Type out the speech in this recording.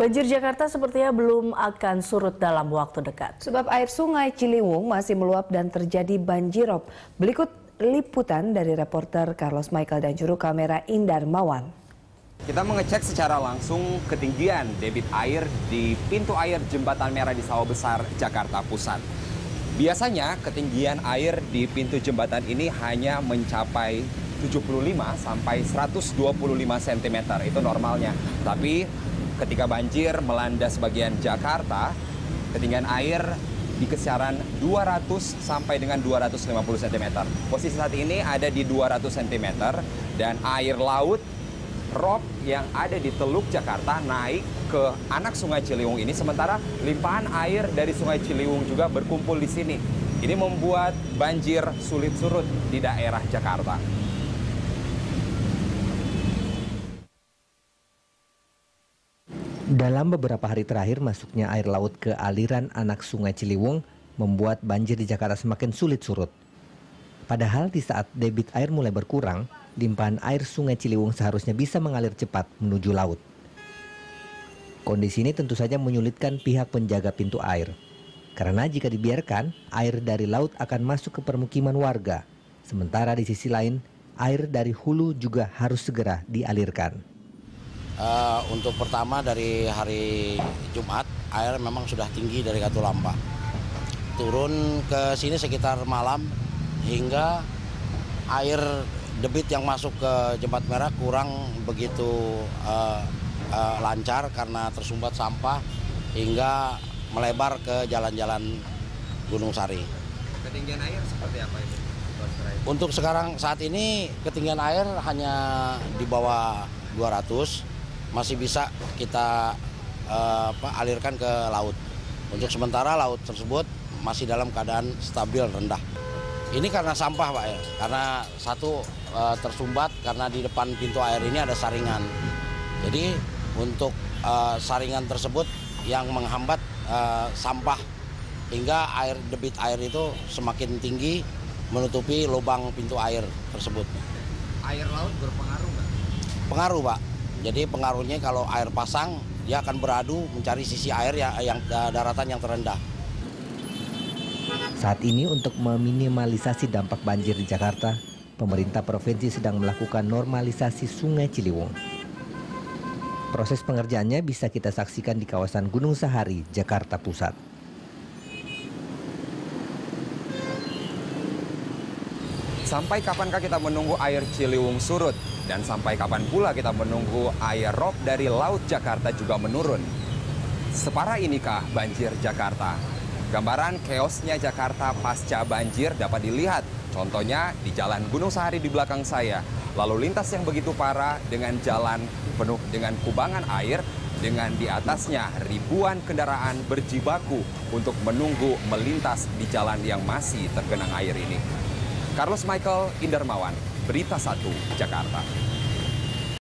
Banjir Jakarta sepertinya belum akan surut dalam waktu dekat. Sebab air sungai Ciliwung masih meluap dan terjadi banjirop. Berikut liputan dari reporter Carlos Michael dan juru kamera Indar Mawan. Kita mengecek secara langsung ketinggian debit air di pintu air Jembatan Merah di Sawah Besar, Jakarta Pusat. Biasanya ketinggian air di pintu jembatan ini hanya mencapai 75 sampai 125 cm, itu normalnya. Tapi ketika banjir melanda sebagian Jakarta, ketinggian air di kisaran 200 sampai dengan 250 cm. Posisi saat ini ada di 200 cm dan air laut rop yang ada di Teluk Jakarta naik ke anak Sungai Ciliwung ini, sementara limpahan air dari Sungai Ciliwung juga berkumpul di sini. Ini membuat banjir sulit surut di daerah Jakarta. Dalam beberapa hari terakhir, masuknya air laut ke aliran anak Sungai Ciliwung membuat banjir di Jakarta semakin sulit surut. Padahal di saat debit air mulai berkurang, limpahan air Sungai Ciliwung seharusnya bisa mengalir cepat menuju laut. Kondisi ini tentu saja menyulitkan pihak penjaga pintu air. Karena jika dibiarkan, air dari laut akan masuk ke permukiman warga. Sementara di sisi lain, air dari hulu juga harus segera dialirkan. Untuk pertama dari hari Jumat, air memang sudah tinggi dari Katulampa. Turun ke sini sekitar malam hingga air debit yang masuk ke Jembatan Merah kurang begitu lancar karena tersumbat sampah hingga melebar ke jalan-jalan Gunung Sari. Ketinggian air seperti apa itu? Untuk sekarang saat ini ketinggian air hanya di bawah 200. Masih bisa kita alirkan ke laut. Untuk sementara laut tersebut masih dalam keadaan stabil rendah. Ini karena sampah, Pak, ya. Karena satu tersumbat karena di depan pintu air ini ada saringan. Jadi untuk saringan tersebut yang menghambat sampah hingga debit air itu semakin tinggi menutupi lubang pintu air tersebut. Air laut berpengaruh nggak? Pengaruh, Pak. Jadi pengaruhnya kalau air pasang, dia akan beradu mencari sisi air yang daratan yang terendah. Saat ini untuk meminimalisasi dampak banjir di Jakarta, pemerintah provinsi sedang melakukan normalisasi Sungai Ciliwung. Proses pengerjaannya bisa kita saksikan di kawasan Gunung Sahari, Jakarta Pusat. Sampai kapankah kita menunggu air Ciliwung surut? Dan sampai kapan pula kita menunggu air rop dari Laut Jakarta juga menurun? Separah inikah banjir Jakarta? Gambaran keosnya Jakarta pasca banjir dapat dilihat. Contohnya di Jalan Gunung Sahari di belakang saya. Lalu lintas yang begitu parah dengan jalan penuh dengan kubangan air, dengan di atasnya ribuan kendaraan berjibaku untuk menunggu melintas di jalan yang masih tergenang air ini. Carlos Michael, Indar Mawan, Berita 1, Jakarta.